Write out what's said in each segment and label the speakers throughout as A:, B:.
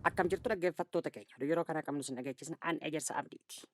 A: Akkam jirtu dhaggeeffattoota keenya. Yeroo kana qabnu sin dhageechisna an ejersa abdiiti.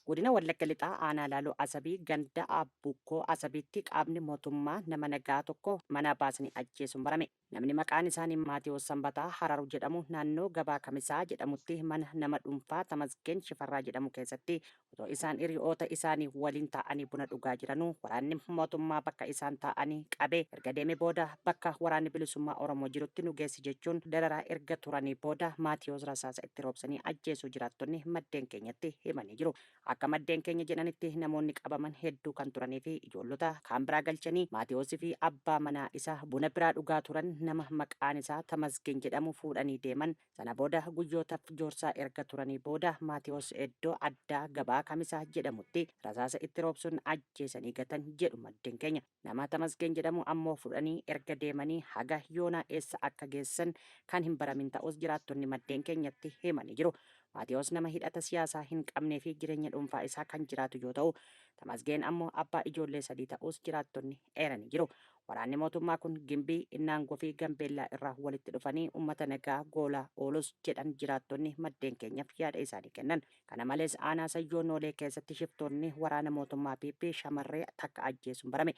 A: Godina Wallagga Lixaa aanaa Laaloo Asabii ganda Abbukkoo Asabiitti qaamni mootummaa nama nagaa tokko mana baasanii ajjeesuun barame. Namni maqaan isaanii Maatiyoos Sanbataa Hararu jedhamu naannoo gabaa Kamisaa jedhamutti mana nama dhuunfaa Tamasgeen Shifarraa jedhamu keessatti otoo isaan hiriyoota isaanii waliin taa'anii buna dhugaa jiranuu waraanni mootummaa bakka isaan taa'anii qabee erga deeme booda bakka waraanni bilisummaa Oromoo jirutti nu geessi jechuun dararaa erga turanii booda Maatiyoos rasaasa itti roobsanii ajjeesuu jiraattonni maddeen keenyatti himanii jiru. Akka maddeen keenya jedhanitti namoonni qabaman hedduu kan turanii fi ijoollota kaan biraa galchanii Maatiyoosii fi abbaa manaa isaa buna biraa dhugaa turan nama maqaan isaa Tamasgeen jedhamu fuudhanii deeman. Sana booda guyyootaaf joorsaa erga turanii booda Maatiyoos iddoo addaa gabaa Kamisaa jedhamutti rasaasa itti roobsuun ajjeesanii gatan jedhu maddeen keenya. Nama Tamasgeen jedhamu ammoo fuudhanii erga deemanii haga yoonaa eessa akka geessan kan hin baramin ta'us jiraattonni maddeen keenyatti himanii jiru. Maatiyoos nama hidhata siyaasaa hin qabnee fi jireenya dhuunfaa isaa kan jiraatu yoo ta'u, Tamasgeen ammoo abbaa ijoollee sadii ta'us jiraattonni eeranii jiru. Waraanni mootummaa kun Gimbii, Innaangoo fi Gambeellaa irraa walitti dhufanii uummata nagaa goolaa oolus jedhan jiraattonni maddeen keenyaaf yaada isaanii kennan. Kana malees aanaa Sayyoo Noolee keessatti shiftoonni waraana mootummaa fi shamarree takka ajjeesuun barame.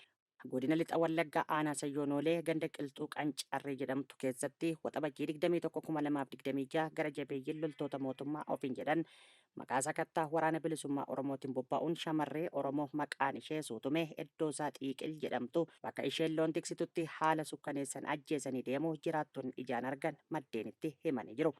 A: Godina Lixa Wallaggaa aanaa Sayyoo Noolee ganda Qilxuu Qancarree jedhamtu keessatti waxabajjii 21/2026 gara jabeeyyiin loltoota mootummaa ofiin jedhan maqaa sakattaa waraana bilisummaa Oromootiin bobba'uun shamarree Oromoo maqaan ishee Suutumee Eddoosaa Xiiqil jedhamtu bakka isheen loon tiksitutti haala sukkaneessan ajjeesanii deemuu jiraattonni ijaan argan maddeenitti himanii jiru.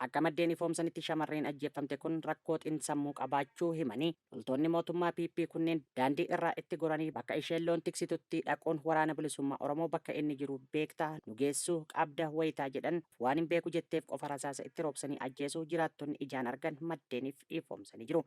A: Akka maddeen ifoomsanitti shamarreen ajjeeffamte kun rakkoo xiinsammuu qabaachuu himanii loltoonni mootummaa PP kunneen daandii irraa itti goranii bakka isheen loon tiksitutti dhaquun waraana bilisummaa Oromoo bakka inni jiru beektaa nu geessuu qabda wayitaa jedhan waan hin beeku jetteef qofa rasaasa itti roobsanii ajjeesuu jiraattonni ijaan argan maddeeniif ifoomsanii jiru.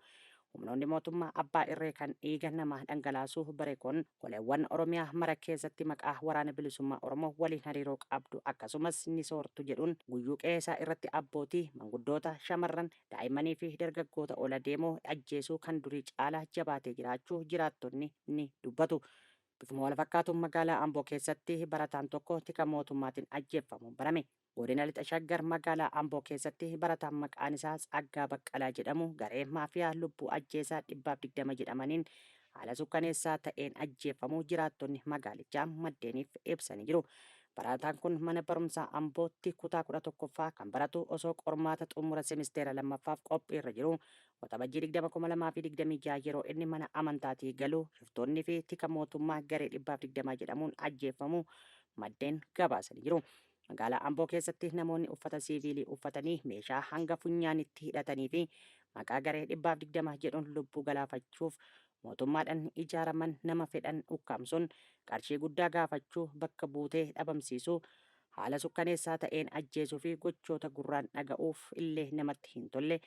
A: Humnoonni mootummaa abbaa irree kan dhiiga namaa dhangalaasuu bare kun goleewwan Oromiyaa mara keessatti maqaa waraana bilisummaa Oromoo waliin hariiroo qabdu akkasumas ni soortu jedhuun guyyuu qeesaa irratti abbootii manguddoota shamarran daa'immanii fi dargaggoota ola deemoo ajjeesuu kan durii caalaa jabaatee jiraachuu jiraattonni ni dubbatu. Bifuma wal fakkaatuun magaalaa Amboo keessatti barataan tokko tika mootummaatiin ajjeeffamuun barame. Godina Lixa Shaggar magaalaa Amboo keessatti barataan maqaan isaa Tsaggaa Baqqalaa jedhamu garee maafiyaa lubbuu ajjeesaa 120 jedhamaniin haala sukkaneessaa ta'een ajjeeffamuu jiraattonni magaalichaa maddeeniif ibsanii jiru. Barataan kun mana barumsaa Ambootti kutaa 11ffaa kan baratu osoo qormaata xumura semisteera lammaffaaf qophiirra jiru. Waxabajjii 2026 yeroo inni mana amantaatii galu shiftoonnii fi tika mootummaa garee 120 jedhamuun ajjeeffamu maddeen gabaasanii jiru. Magaalaa Amboo keessatti namoonni uffata siiviilii uffatanii meeshaa hanga funyaanitti hidhatanii fi maqaa garee 120 jedhuun lubbuu galaafachuuf mootummaadhaan ijaaraman nama fedhan ukkaamsuun qarshii guddaa gaafachuu bakka buutee dhabamsiisuu haala sukkaneessaa ta'een ajjeesuu fi gochoota gurraan dhaga'uuf illee namatti hin tolle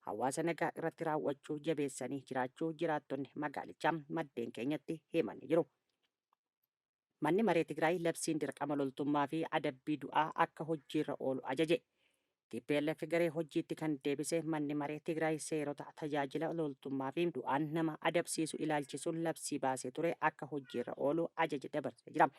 A: hawaasa nagaa irratti raawwachuu jabeessanii jiraachuu jiraattonni magaalichaa maddeen keenyatti himanii jiru. Manni maree Tigraay labsiin dirqama loltummaa fi adabbii du'aa akka hojiirra oolu ajaje. TPLF garee hojiitti kan deebise manni maree Tigraay seerota tajaajila loltummaa fi du'aan nama adabsiisu ilaalchisuun labsii baasee ture akka hojiirra oolu ajaja dabarsee jira.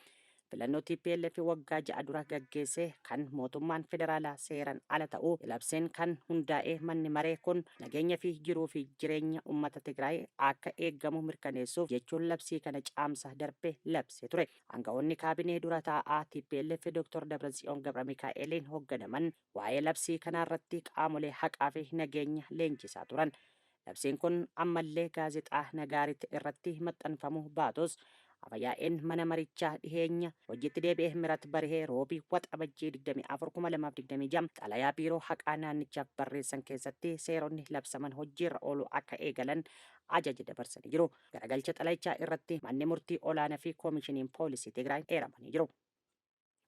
A: Filannoo TPLF waggaa 6 dura gaggeesse kan mootummaan federaalaa seeran ala ta'uu labseen kan hundaa'e manni maree kun nageenya fi jiruu fi jireenya uummata Tigraay akka eeggamu mirkaneessuuf jechuun labsii kana caamsa darbe labsee ture. Aangawoonni kaabinee dura taa'aa TPLF Dr. Dabratsiyoon Gabra Mikaa'eliin hoogganaman waa'ee labsii kanaarratti qaamolee haqaa fi nageenya leenjisaa turan. Labsiin kun ammallee gaazexaa Nagaaritti irratti maxxanfamuu baatus Afayaa'een mana marichaa dhiheenya hojiitti deebi'ee Mirat Barihee roobii waxabajjii 24/2026 xalayaa biiroo haqaa naannichaaf barreessan keessatti seeronni labsaman hojiirra oolu akka eegalan ajaja dabarsanii jiru. Garagalcha xalayichaa irratti manni murtii olaanaa fi koomishiniin poolisii Tigraay eeramanii jiru.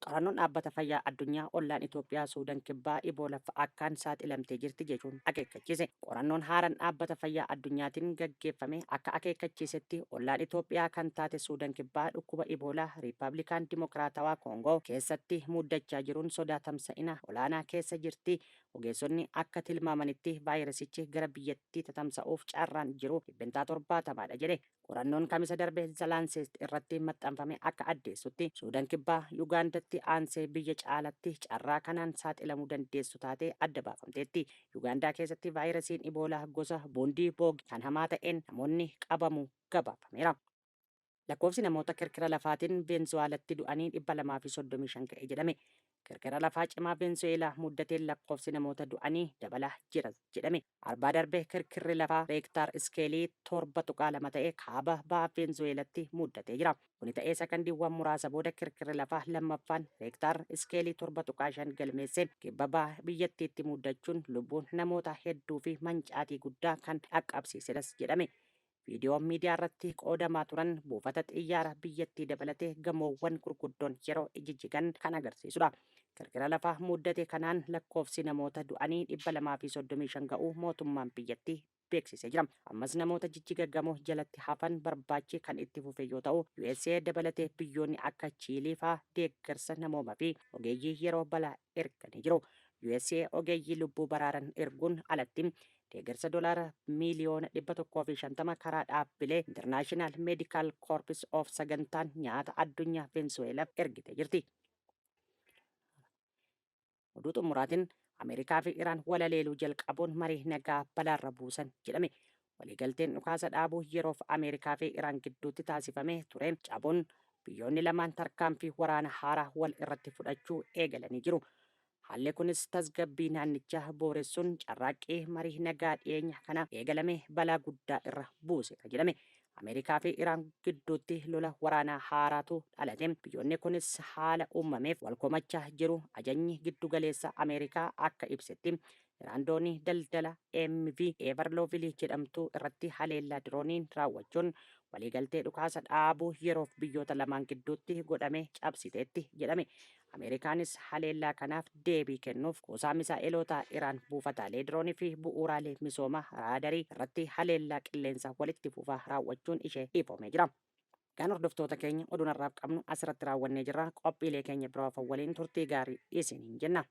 A: Qorannoon dhaabbata fayyaa addunyaa ollaan Itoophiyaa Suudaan kibbaa Iboolaaf akkaan saaxilamtee jirti jechuun akeekkachiise. Qorannoon haaraan dhaabbata fayyaa addunyaatiin gaggeeffame akka akeekkachiisetti ollaan Itoophiyaa kan taate Suudaan kibbaa dhukkuba Iboolaa Riippaabilikaan Dimokiraatawaa Koongoo keessatti muddachaa jiruun sodaa tamsa'ina olaanaa keessa jirti. Ogeessonni akka tilmaamanitti vaayirasichi gara biyyattii tatamsa'uuf carraan jiru 70dha jedhe. Qorannoon kamisa darbe Zalaanseet irratti maxxanfame akka addeessutti Suudaan kibbaa, Yugaandaa, Itoophiyaatti aansee biyya caalatti carraa kanaan saaxilamuu dandeessu taatee adda baafamteetti. Yuugaandaa keessatti vaayirasiin Iboolaa gosa boondiiboog kan hamaa ta'een namoonni qabamuu gabaafameera. Lakkoofsi namoota kirkira lafaatiin Veenzuwaalaatti du'anii 235 ka'e jedhame. Kirkira lafaa cimaa Veenzuweelaa muddateen lakkoofsi namoota du'anii dabalaa jira jedhame. Arbaa darbee kirkirri lafaa reektaar iskeelii 7.2 ta'e kaaba baha Veenzuweelatti muddatee jira. Kuni ta'ee sakandiiwwan muraasa booda kirkirri lafaa lammaffaan reektaar iskeelii 7.5 galmeesseen kibba baha biyyattiitti muddachuun lubbuun namoota hedduu fi mancaatii guddaa kan dhaqqabsiisedhas jedhame. Viidiyoon miidiyaa irratti qoodamaa turan buufata xiyyaara biyyattii dabalatee gamoowwan gurguddoon yeroo jijjigan kan agarsiisudha. Kirkira lafaa muddate kanaan lakkoofsi namoota du'anii 235 ga'uu mootummaan biyyattii beeksisee jira. Ammas namoota jijjiga gamoo jalatti hafan barbaachi kan itti fufe yoo ta'u, USA dabalatee biyyoonni akka Chiilii fa'aa deeggarsa namoomaa fi ogeeyyii yeroo balaa erganii jiru. USA ogeeyyii lubbuu baraaran erguun alatti deeggarsa doolaara miiliyoona 150 karaa dhaabbilee International Medical Corps of sagantaan nyaata addunyaa Veenzuweelaaf ergite jirti. Oduu xumuraatiin Ameerikaa fi Iraan walaleeluu jalqabuun marii nagaa balaarra buusan jedhame. Waliigalteen dhukaasa dhaabuu yeroof Ameerikaa fi Iraan gidduutti taasifamee ture cabuun biyyoonni lamaan tarkaanfii waraana haaraa wal irratti fudhachuu eegalanii jiru. Haalli kunis tasgabbii naannichaa booressuun carraaqqii marii nagaa dhiyeenya kana eegalame balaa guddaa irra buuseera jedhame. Ameerikaa fi Iraan gidduutti lola waraanaa haaraatu dhalate. Biyyoonni kunis haala uumameef wal komachaa jiru. Ajajni giddugaleessa Ameerikaa akka ibsetti Iraan doonii daldala MV Everloovil jedhamtu irratti haleellaa dirooniin raawwachuun waliigaltee dhukaasa dhaabuu yeroof biyyoota lamaan gidduutti godhame cabsiteetti jedhame. Ameerikaanis haleellaa kanaaf deebii kennuuf kuusaa misaa'eloota Iraan buufataalee diroonii fi bu'uuraalee misoomaa raadarii irratti haleellaa qilleensaa walitti fufaa raawwachuun ishee ifoomee jira. Kan hordoftoota keenya oduu har'aaf qabnu asirratti raawwannee jirra. Qophiilee keenya biroo waliin turtii gaarii isiniin jenna.